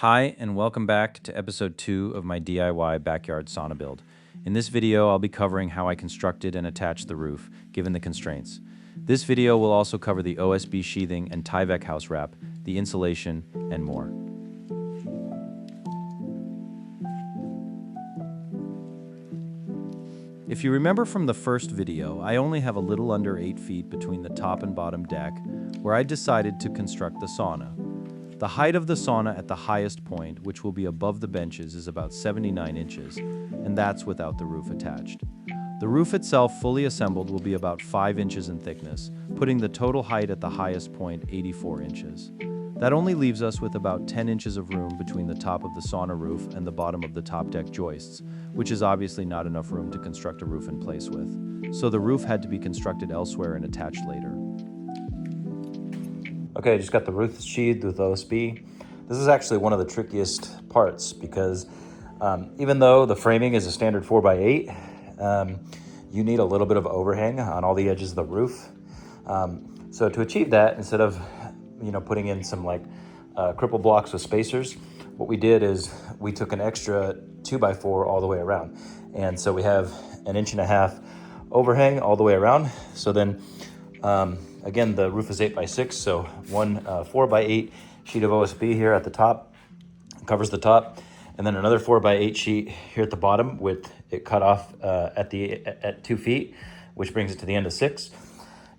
Hi, and welcome back to episode 2 of my DIY backyard sauna build. In this video, I'll be covering how I constructed and attached the roof, given the constraints. This video will also cover the OSB sheathing and Tyvek house wrap, the insulation, and more. If you remember from the first video, I only have a little under 8 feet between the top and bottom deck, where I decided to construct the sauna. The height of the sauna at the highest point, which will be above the benches, is about 79 inches, and that's without the roof attached. The roof itself, fully assembled, will be about 5 inches in thickness, putting the total height at the highest point 84 inches. That only leaves us with about 10 inches of room between the top of the sauna roof and the bottom of the top deck joists, which is obviously not enough room to construct a roof in place with. So the roof had to be constructed elsewhere and attached later. Okay, I just got the roof sheathed with OSB. This is actually one of the trickiest parts because even though the framing is a standard 4x8, you need a little bit of overhang on all the edges of the roof. So to achieve that, instead of putting in some cripple blocks with spacers, what we did is we took an extra 2x4 all the way around. And so we have an 1.5 inch overhang all the way around. So then again, the roof is 8x6, so one 4x8 sheet of OSB here at the top covers the top, and then another 4x8 sheet here at the bottom with it cut off at 2 feet, which brings it to the end of 6.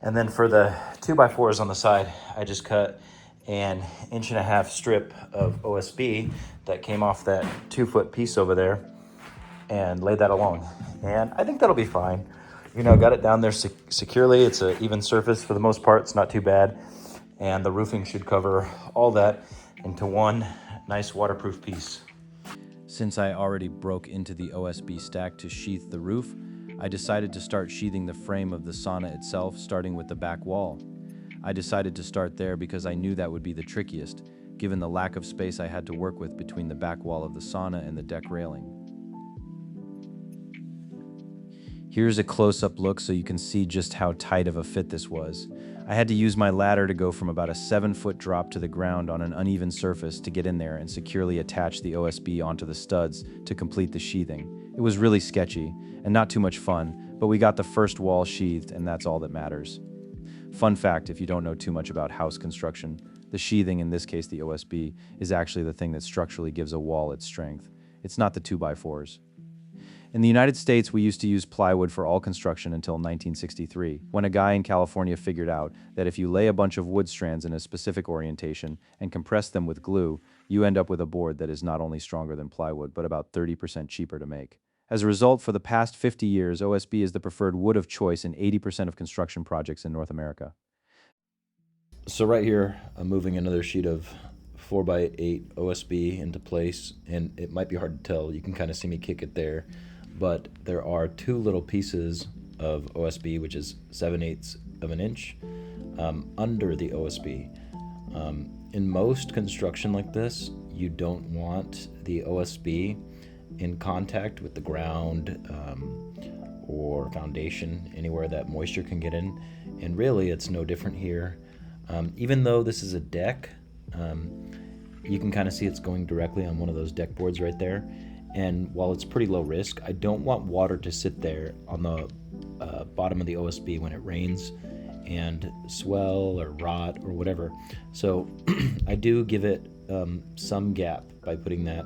And then for the 2x4s on the side, I just cut an 1.5 inch strip of OSB that came off that 2-foot piece over there and laid that along. And I think that'll be fine. Got it down there securely. It's an even surface for the most part. It's not too bad. And the roofing should cover all that into one nice waterproof piece. Since I already broke into the OSB stack to sheath the roof, I decided to start sheathing the frame of the sauna itself, starting with the back wall. I decided to start there because I knew that would be the trickiest, given the lack of space I had to work with between the back wall of the sauna and the deck railing. Here's a close-up look so you can see just how tight of a fit this was. I had to use my ladder to go from about a 7-foot drop to the ground on an uneven surface to get in there and securely attach the OSB onto the studs to complete the sheathing. It was really sketchy and not too much fun, but we got the first wall sheathed, and that's all that matters. Fun fact, if you don't know too much about house construction, the sheathing, in this case the OSB, is actually the thing that structurally gives a wall its strength. It's not the 2x4s. In the United States, we used to use plywood for all construction until 1963, when a guy in California figured out that if you lay a bunch of wood strands in a specific orientation and compress them with glue, you end up with a board that is not only stronger than plywood, but about 30% cheaper to make. As a result, for the past 50 years, OSB is the preferred wood of choice in 80% of construction projects in North America. So right here, I'm moving another sheet of 4x8 OSB into place, and it might be hard to tell. You can kind of see me kick it there. But there are 2 little pieces of OSB, which is 7/8 of an inch, under the OSB. In most construction like this, you don't want the OSB in contact with the ground or foundation, anywhere that moisture can get in. And really, it's no different here. Even though this is a deck, you can kind of see it's going directly on one of those deck boards right there. And while it's pretty low risk, I don't want water to sit there on the bottom of the OSB when it rains and swell or rot or whatever. So I do give it some gap by putting that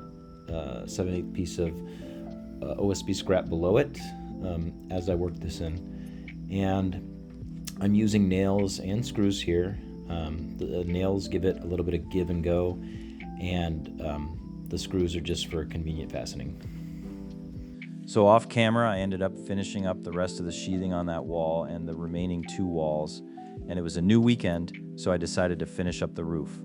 7/8 piece of OSB scrap below it as I work this in. And I'm using nails and screws here. The nails give it a little bit of give and go, and the screws are just for convenient fastening. So off camera, I ended up finishing up the rest of the sheathing on that wall and the remaining 2 walls, and it was a new weekend, so I decided to finish up the roof.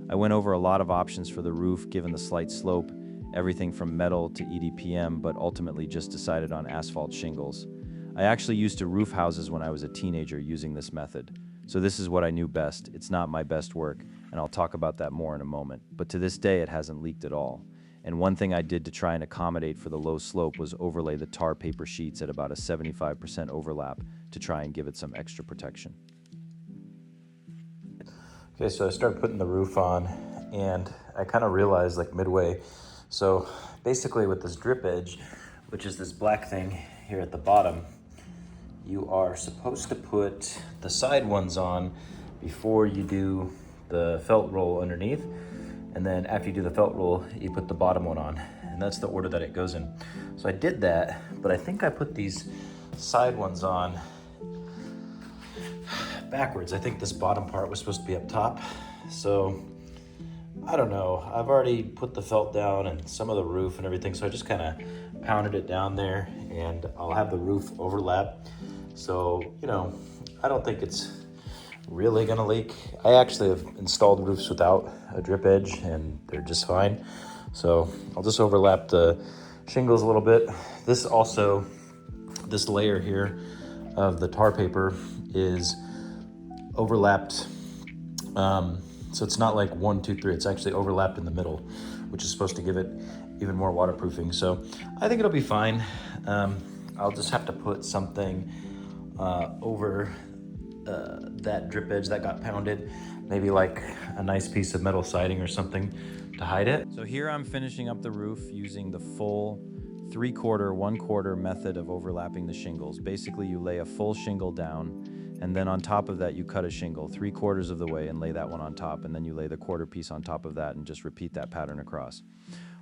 I went over a lot of options for the roof given the slight slope, everything from metal to EDPM, but ultimately just decided on asphalt shingles. I actually used to roof houses when I was a teenager using this method. So this is what I knew best. It's not my best work, and I'll talk about that more in a moment. But to this day, it hasn't leaked at all. And one thing I did to try and accommodate for the low slope was overlay the tar paper sheets at about a 75% overlap to try and give it some extra protection. Okay, so I started putting the roof on, and I kind of realized like midway. So basically with this drip edge, which is this black thing here at the bottom, you are supposed to put the side ones on before you do the felt roll underneath. And then after you do the felt roll, you put the bottom one on. And that's the order that it goes in. So I did that, but I think I put these side ones on backwards. I think this bottom part was supposed to be up top. So I don't know. I've already put the felt down and some of the roof and everything. So I just kind of pounded it down there, and I'll have the roof overlap. So, you know, I don't think it's really gonna leak. I actually have installed roofs without a drip edge and they're just fine. So I'll just overlap the shingles a little bit. This layer here of the tar paper is overlapped. So it's not like 1, 2, 3, it's actually overlapped in the middle, which is supposed to give it even more waterproofing. So I think it'll be fine. I'll just have to put something over that drip edge that got pounded, maybe like a nice piece of metal siding or something to hide it. So here I'm finishing up the roof using the full 3/4, 1/4 method of overlapping the shingles. Basically, you lay a full shingle down, and then on top of that you cut a shingle 3/4 of the way and lay that one on top, and then you lay the quarter piece on top of that and just repeat that pattern across.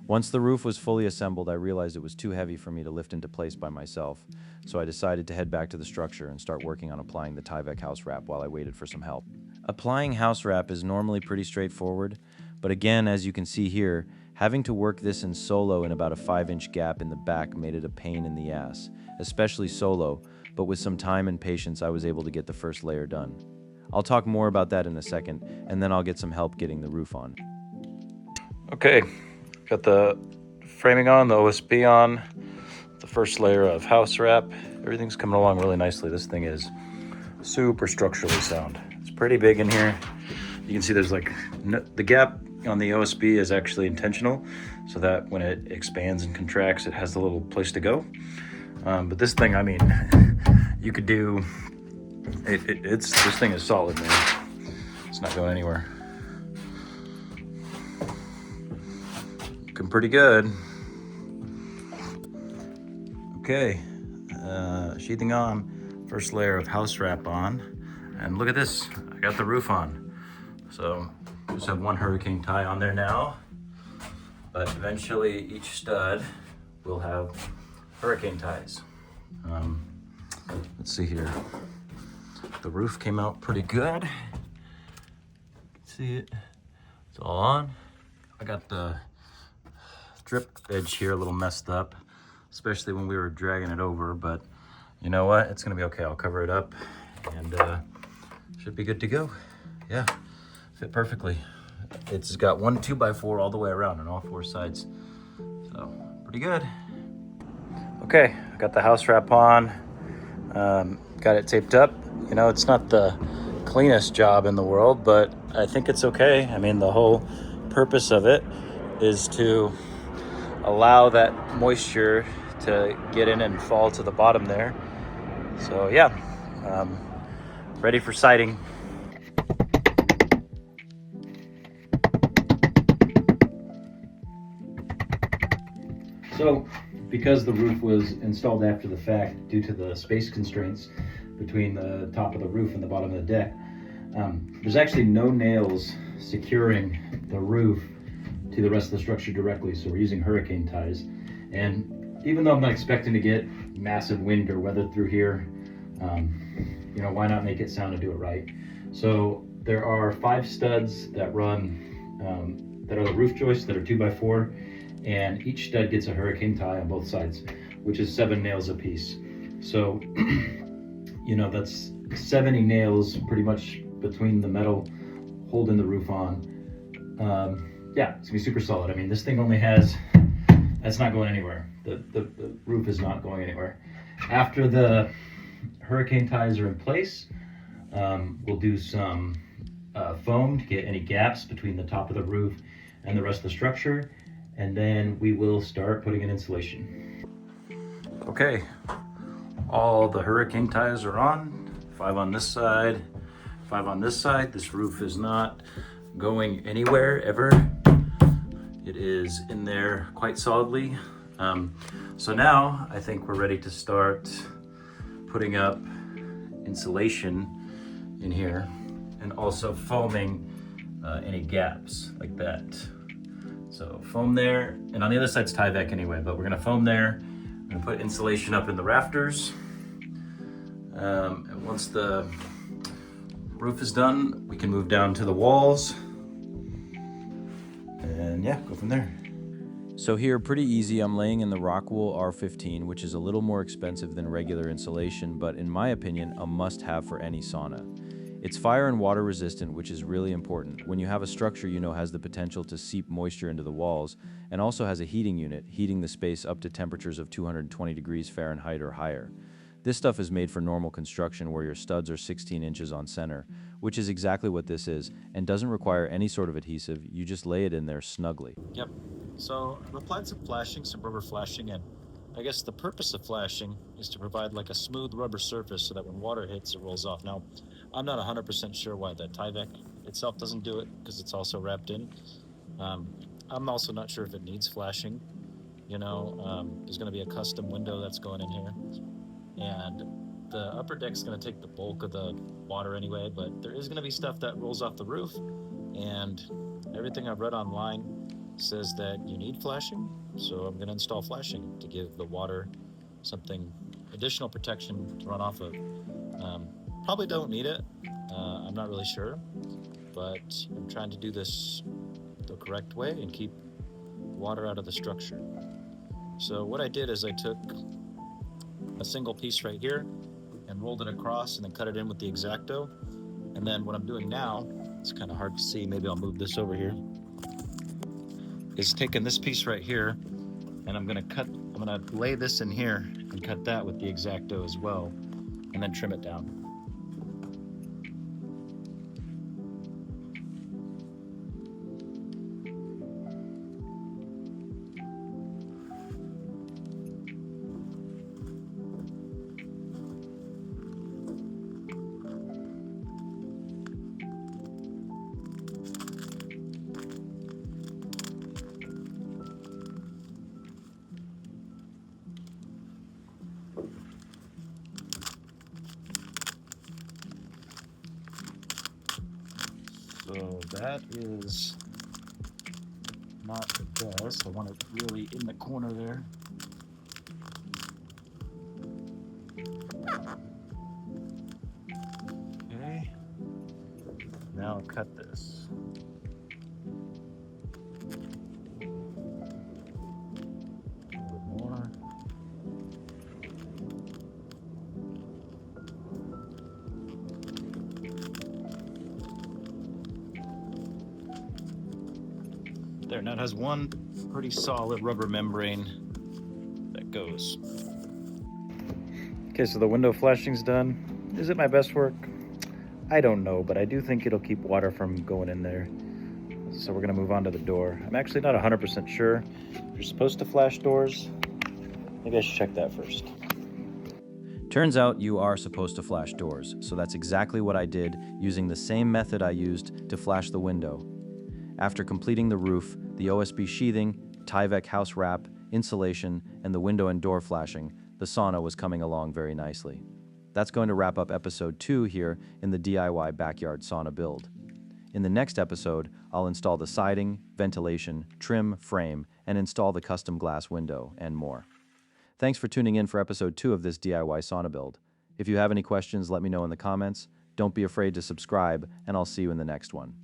Once the roof was fully assembled, I realized it was too heavy for me to lift into place by myself, so I decided to head back to the structure and start working on applying the Tyvek house wrap while I waited for some help. Applying house wrap is normally pretty straightforward, but again, as you can see here, having to work this in solo in about a 5-inch gap in the back made it a pain in the ass, especially solo, but with some time and patience I was able to get the first layer done. I'll talk more about that in a second, and then I'll get some help getting the roof on. Okay, got the framing on, the OSB on, the first layer of house wrap. Everything's coming along really nicely. This thing is super structurally sound. It's pretty big in here. You can see there's like, the gap on the OSB is actually intentional so that when it expands and contracts, it has a little place to go. But this thing, I mean, you could do, this thing is solid, man. It's not going anywhere. Looking pretty good. Okay, sheathing on, first layer of house wrap on, and look at this, I got the roof on. So just have one hurricane tie on there now, but eventually each stud will have hurricane ties. Let's see here. The roof came out pretty good. See it? It's all on. I got the drip edge here a little messed up, especially when we were dragging it over, but you know what? It's gonna be okay. I'll cover it up and should be good to go. Yeah, fit perfectly. It's got one 2x4 all the way around on all 4 sides. So pretty good. Okay, got the house wrap on, got it taped up. You know, it's not the cleanest job in the world, but I think it's okay. I mean, the whole purpose of it is to allow that moisture to get in and fall to the bottom there. So yeah, ready for siding. So because the roof was installed after the fact due to the space constraints between the top of the roof and the bottom of the deck, there's actually no nails securing the roof to the rest of the structure directly, so we're using hurricane ties. And even though I'm not expecting to get massive wind or weather through here, you know, why not make it sound and do it right? So there are 5 studs that run, that are the roof joists that are 2x4, and each stud gets a hurricane tie on both sides, which is 7 nails a piece. So, you know, that's 70 nails pretty much between the metal holding the roof on. Yeah, it's gonna be super solid. I mean, this thing only has, that's not going anywhere. The roof is not going anywhere. After the hurricane ties are in place, we'll do some foam to get any gaps between the top of the roof and the rest of the structure, and then we will start putting in insulation. Okay, all the hurricane ties are on, 5 on this side, 5 on this side. This roof is not going anywhere ever. It is in there quite solidly. So now I think we're ready to start putting up insulation in here and also foaming any gaps like that. So foam there, and on the other side's Tyvek anyway, but we're gonna foam there. I'm gonna put insulation up in the rafters. And once the roof is done, we can move down to the walls and yeah, go from there. So here, pretty easy, I'm laying in the Rockwool R15, which is a little more expensive than regular insulation, but in my opinion, a must-have for any sauna. It's fire and water resistant, which is really important. When you have a structure you know has the potential to seep moisture into the walls, and also has a heating unit, heating the space up to temperatures of 220 degrees Fahrenheit or higher. This stuff is made for normal construction where your studs are 16 inches on center, which is exactly what this is, and doesn't require any sort of adhesive. You just lay it in there snugly. Yep. So I've applied some flashing, some rubber flashing, and I guess the purpose of flashing is to provide like a smooth rubber surface so that when water hits, it rolls off. Now, I'm not 100% sure why that Tyvek itself doesn't do it because it's also wrapped in. I'm also not sure if it needs flashing. There's going to be a custom window that's going in here, and the upper deck's going to take the bulk of the water anyway, but there is going to be stuff that rolls off the roof, and everything I've read online says that you need flashing, so I'm going to install flashing to give the water something additional protection to run off of. Probably don't need it. I'm not really sure, but I'm trying to do this the correct way and keep water out of the structure. So what I did is I took a single piece right here and rolled it across and then cut it in with the X-Acto. And then what I'm doing now, it's kind of hard to see, maybe I'll move this over here, is taking this piece right here and I'm gonna lay this in here and cut that with the X-Acto as well, and then trim it down. So that is not the best. I want it really in the corner there. Okay. Now I'll cut this. A little more. There, now it has one pretty solid rubber membrane that goes. Okay, so the window flashing's done. Is it my best work? I don't know, but I do think it'll keep water from going in there. So we're gonna move on to the door. I'm actually not 100% sure. You're supposed to flash doors. Maybe I should check that first. Turns out you are supposed to flash doors, so that's exactly what I did using the same method I used to flash the window. After completing the roof, the OSB sheathing, Tyvek house wrap, insulation, and the window and door flashing, the sauna was coming along very nicely. That's going to wrap up episode 2 here in the DIY backyard sauna build. In the next episode, I'll install the siding, ventilation, trim, frame, and install the custom glass window, and more. Thanks for tuning in for episode 2 of this DIY sauna build. If you have any questions, let me know in the comments. Don't be afraid to subscribe, and I'll see you in the next one.